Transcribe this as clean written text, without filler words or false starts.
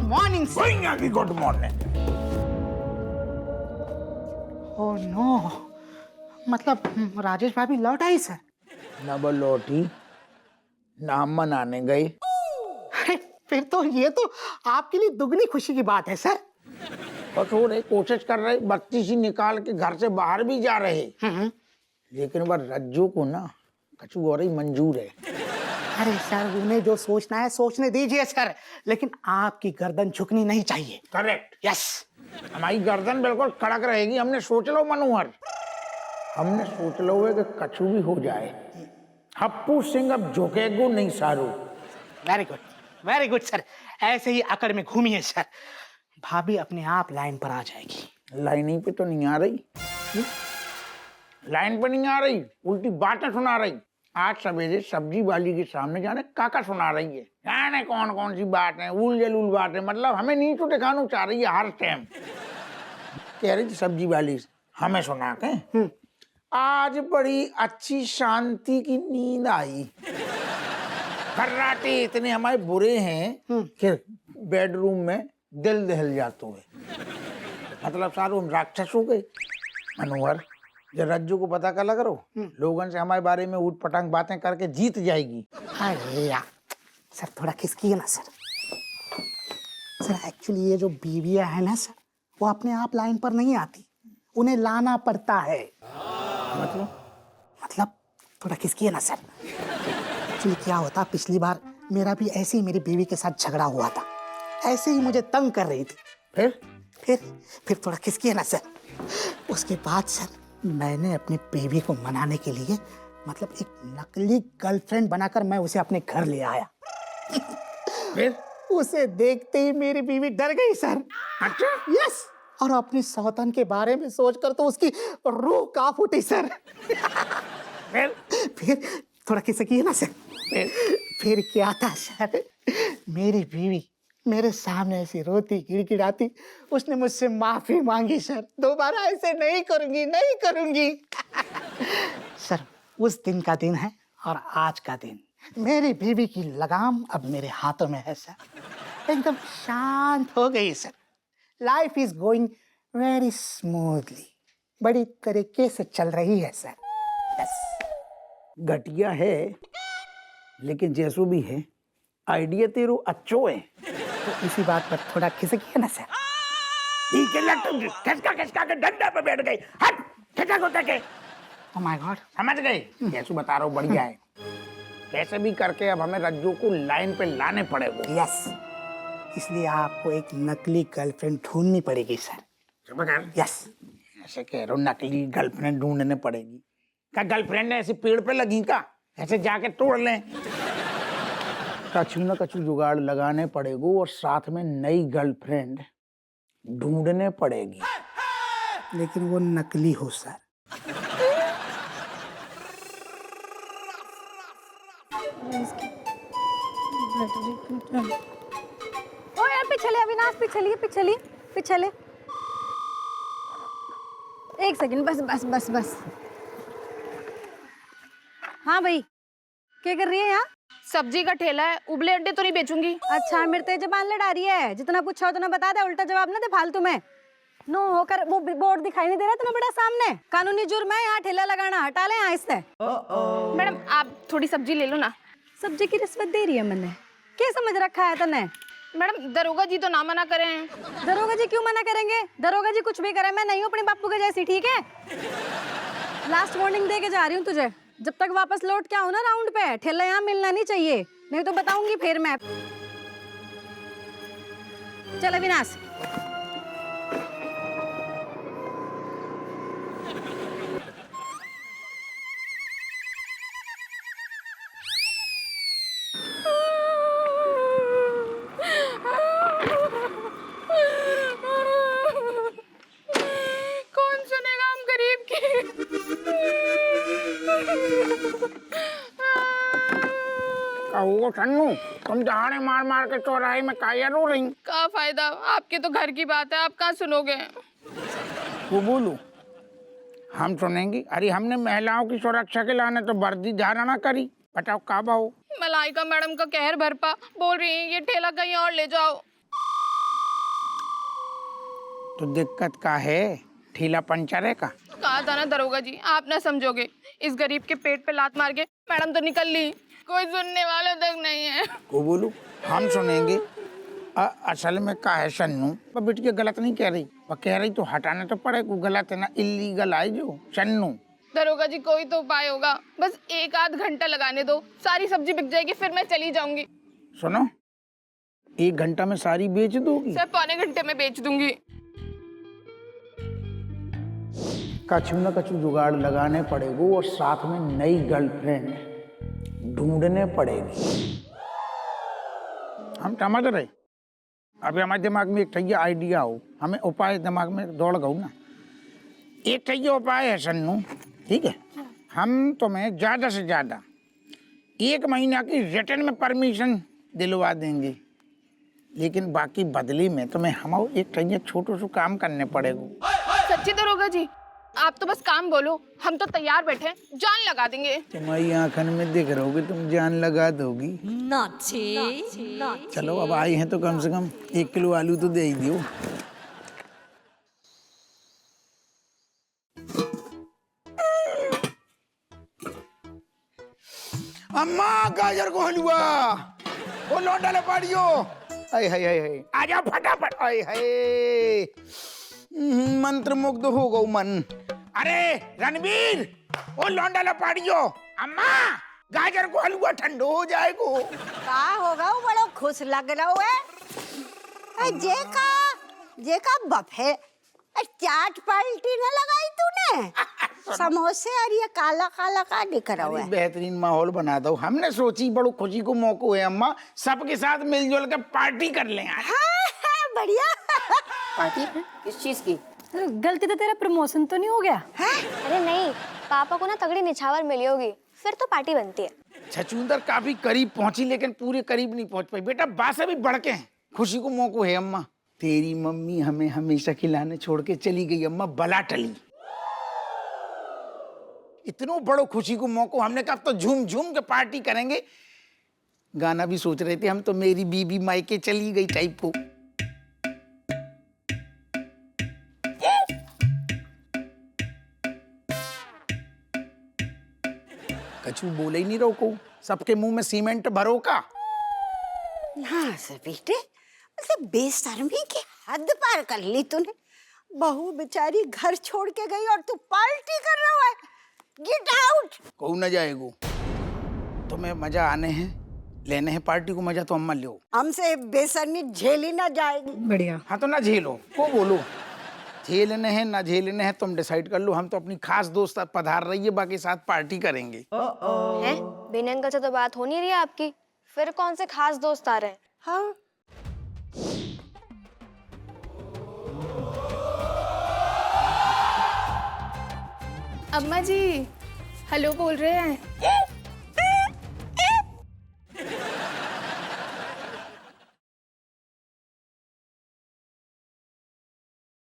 Morning sir. यहाँ की good morning. Oh no, मतलब राजेश भाभी लौट आई सर? न वो लौटी, न हम मनाने गए। अरे फिर तो ये तो आपके लिए दुगनी खुशी की बात है सर। बस हो रहे, कोशिश कर रहे, बत्ती सी निकाल के घर से बाहर भी जा रहे, लेकिन वह रज्जू को ना कछु और ही मंजूर है। अरे सर, उन्हें जो सोचना है सोचने दीजिए सर, लेकिन आपकी गर्दन झुकनी नहीं चाहिए। करेक्ट। यस। हमारी गर्दन बिल्कुल कड़क रहेगी। हमने सोच लो मनोहर, हमने सोच लो है कि कछु भी हो जाए, हप्पू सिंह अब झुकेगो नहीं सारू। वेरी गुड सर, ऐसे ही अकड़ में घूमिए सर, भाभी अपने आप लाइन पर आ जाएगी। लाइन पे तो नहीं आ रही, लाइन पे नहीं आ रही, उल्टी बातें सुना रही। आज सवेरे सब्जी वाली के सामने जाने काका सुना रही है, जाने कौन कौन सी बात है, उल जलूल बातें, मतलब हमें नीचे दिखाना चाह रही है हर टाइम। कह रही थी सब्जी वाली हमें सुना के, आज बड़ी अच्छी शांति की नींद आई। खर्राटे इतने हमारे बुरे हैं कि बेडरूम में दिल दहल जाते हुए, मतलब सारू हम राक्षस हो गए। मनोहर, जब रज्जू को पता कर लग रहा लोगों से हमारे बारे में ऊट पटांग बातें करके जीत जाएगी। अरे यार सर, थोड़ा खिसकिए ना सर। सर एक्चुअली ये जो बीवियां है ना सर, वो अपने आप लाइन पर नहीं आती, उन्हें लाना पड़ता है। मतलब थोड़ा खिसकिए ना सर। एक्चुअली क्या होता, पिछली बार मेरा भी ऐसे ही मेरी बीवी के साथ झगड़ा हुआ था, ऐसे ही मुझे तंग कर रही थी। फिर थोड़ा खिसकिए ना सर। उसके बाद सर मैंने अपनी बीवी को मनाने के लिए मतलब एक नकली गर्लफ्रेंड बनाकर मैं उसे अपने घर ले आया। फिर उसे देखते ही मेरी बीवी डर गई सर। अच्छा? यस, और अपनी सौतन के बारे में सोचकर तो उसकी रूह कांप उठी सर। फिर थोड़ा खिसकिए ना सर। फिर क्या था सर, मेरी बीवी मेरे सामने ऐसी रोती गिड़गिड़ाती, उसने मुझसे माफी मांगी सर, दोबारा ऐसे नहीं करूंगी। सर उस दिन का दिन है और आज का दिन, मेरी बीवी की लगाम अब मेरे हाथों में है सर, एकदम शांत हो गई sir. Life is going very smoothly, बड़ी तरीके से चल रही है सर। यस। घटिया है, लेकिन जैसो भी है आइडिया तेरो अच्छो है। तो इसी बात पर थोड़ा खिसकिए ना सर। ठीक है, खिसका के डंडे पे बैठ गई। हट, खिसक होता के। ओह माय गॉड, समझ गए? जैसो बता रहा हूँ, बढ़िया है। कैसे भी करके अब हमें रज्जू को लाइन पे लाने पड़ेगा। यस, इसलिए आपको एक नकली गर्लफ्रेंड ढूंढनी पड़ेगी सर। समझ गए? यस। ऐसे कह रहा हूँ, नकली गर्लफ्रेंड ढूंढने पड़ेगी। क्या गर्लफ्रेंड ऐसे पेड़ पे लगी का, ऐसे जाके तोड़ लें? कछु न कछु जुगाड़ लगाने पड़ेगा और साथ में नई गर्लफ्रेंड ढूंढने पड़ेगी, लेकिन वो नकली हो सर। ओ यार पिछले अविनाश, पिछले एक सेकंड, बस। हाँ भाई, क्या कर रही है यहाँ? सब्जी का ठेला है, उबले अंडे तो नहीं बेचूंगी। अच्छा, मेरे तेज जबान लड़ा रही है, जितना पूछा उतना बता दे, उल्टा जवाब ना दे फालतू में। नो होकर वो बोर्ड दिखाई नहीं दे रहा इतना बड़ा सामने, कानूनी जुर्म है यहाँ ठेला लगाना, हटा ले यहाँ इससे। मैडम आप थोड़ी सब्जी ले लो ना। सब्जी की रिश्वत दे रही है मैंने, क्या समझ रखा है तने? मैडम दरोगा जी तो ना मना करें। दरोगा जी क्यों मना करेंगे? दरोगा जी कुछ भी करे, मैं नहीं हूँ अपने बापू के जैसी, ठीक है? लास्ट वार्निंग दे के जा रही हूँ तुझे, जब तक वापस लौट के आऊँ ना राउंड पे, ठेला यहाँ मिलना नहीं चाहिए, नहीं तो बताऊंगी फिर मैं। चल अविनाश। कौन सुनेगा हम गरीब की? कहो सन्नू, तुम दहाड़े मार मार के चौराहे में काया रो रही? का फायदा, आपके तो घर की बात है, आप कहाँ सुनोगे? वो बोलू, हम सुनेंगे? अरे हमने महिलाओं की सुरक्षा के लाने तो वर्दी धारणा करी, बताओ का भाव? मलाइका मैडम का कहर भरपा बोल रही है ये ठेला कहीं और ले जाओ। तो दिक्कत का है, ठेला पंचर है का? कहा था ना दरोगा जी, आप ना समझोगे। इस गरीब के पेट पे लात मार के मैडम तो निकल ली, कोई सुनने वाला तक नहीं है। को बोलू? हम सुनेंगे। असल में का है सन्नू, वो बिटिया गलत नहीं कह रही, वो कह रही तो हटाना तो पड़ेगा, गलत है ना, इलीगल है जो सन्नू। दरोगा जी कोई तो उपाय होगा, बस 1 आध घंटा लगाने दो, सारी सब्जी बिक जाएगी, फिर मैं चली जाऊंगी। सुनो, 1 घंटा में सारी बेच दोगी? सर पौने घंटे में बेच दूंगी। कछु न कछु जुगाड़ लगाने पड़ेगा और साथ में नई गर्लफ्रेंड ढूंढने पड़ेगी। हम समझ रहे, अभी हमारे दिमाग में एक ठैया आइडिया हो, हमें उपाय दिमाग में दौड़ गऊ ना। एक ठैया उपाय है सन्नू, ठीक है? हम तुम्हें ज्यादा से ज्यादा 1 महीना की रिटर्न में परमिशन दिलवा देंगे, लेकिन बाकी बदली में तुम्हें हम एक ठैया छोटू सा काम करने पड़ेगा। सच्ची दरोगा जी, आप तो बस काम बोलो, हम तो तैयार बैठे हैं, जान लगा देंगे। तुम्हारी आंखन में दिख रहोगे, तुम जान लगा दोगी। चलो अब आई हैं तो कम से कम 1 किलो आलू तो दे ही दियो। अम्मा गाजर को हलवा, वो लौंडा ले पाड़ियो। हाय हाय हाय हाय, आजा फटाफट। हाय हाय, मंत्र मुग्ध हो गौ मन। अरे रणवीर, वो लौंडा ले पाड़ियो। अम्मा गाजर को हलवा ठंडो हो जाएगो। का होगा वो बड़ो खुश लग रहा है। जेका बफे चाट पलटी न लगाई तूने। समोसे और ये काला काला का दिख रहा है। बेहतरीन माहौल बना दो, हमने सोची बड़ो खुशी को मौका है अम्मा, सबके साथ मिलजुल के पार्टी कर लें। हाँ, बढ़िया। पार्टी? किस चीज की? गलती तो तेरा प्रमोशन तो नहीं हो गया? अरे नहीं, पापा को ना तगड़ी निछावर मिली होगी, फिर तो पार्टी बनती है। छछूंदर काफी करीब पहुंची, लेकिन पूरे करीब नहीं पहुंच पाई। बेटा बात से भी बढ़ के हैं, खुशी को मौका है अम्मा। तेरी मम्मी हमें हमेशा खिलाने छोड़ के चली गई अम्मा, बला टली। इतनो बड़ो खुशी को मौका, हमने कहा अब तो झूम झूम के पार्टी करेंगे। गाना भी सोच रहे थे हम तो, मेरी बीबी मायके चली गई टाइप को। कछु बोले ही नहीं रोको, सबके मुंह में सीमेंट भरो का। हाँ से बेटे, मतलब बेशर्मी की हद पार कर ली तूने। बहू बेचारी घर छोड़ के गई और तू पार्टी कर रहा है। Get out. कहू न जाएगो, तुम्हें मजा आने हैं, लेने हैं पार्टी को मजा तो अम्मा लो। हमसे बेशर्मी झेली ना जाएगी। बढ़िया। हाँ तो ना झेलो, को बोलो झेलने हैं ना झेलने हैं तुम डिसाइड कर लो। हम तो अपनी खास दोस्त पधार रही है, बाकी साथ पार्टी करेंगे। हैं? बिन अंकल से तो बात हो नहीं रही है आपकी, फिर कौन से खास दोस्त आ रहे हैं? हाँ, अम्मा जी हेलो बोल रहे हैं।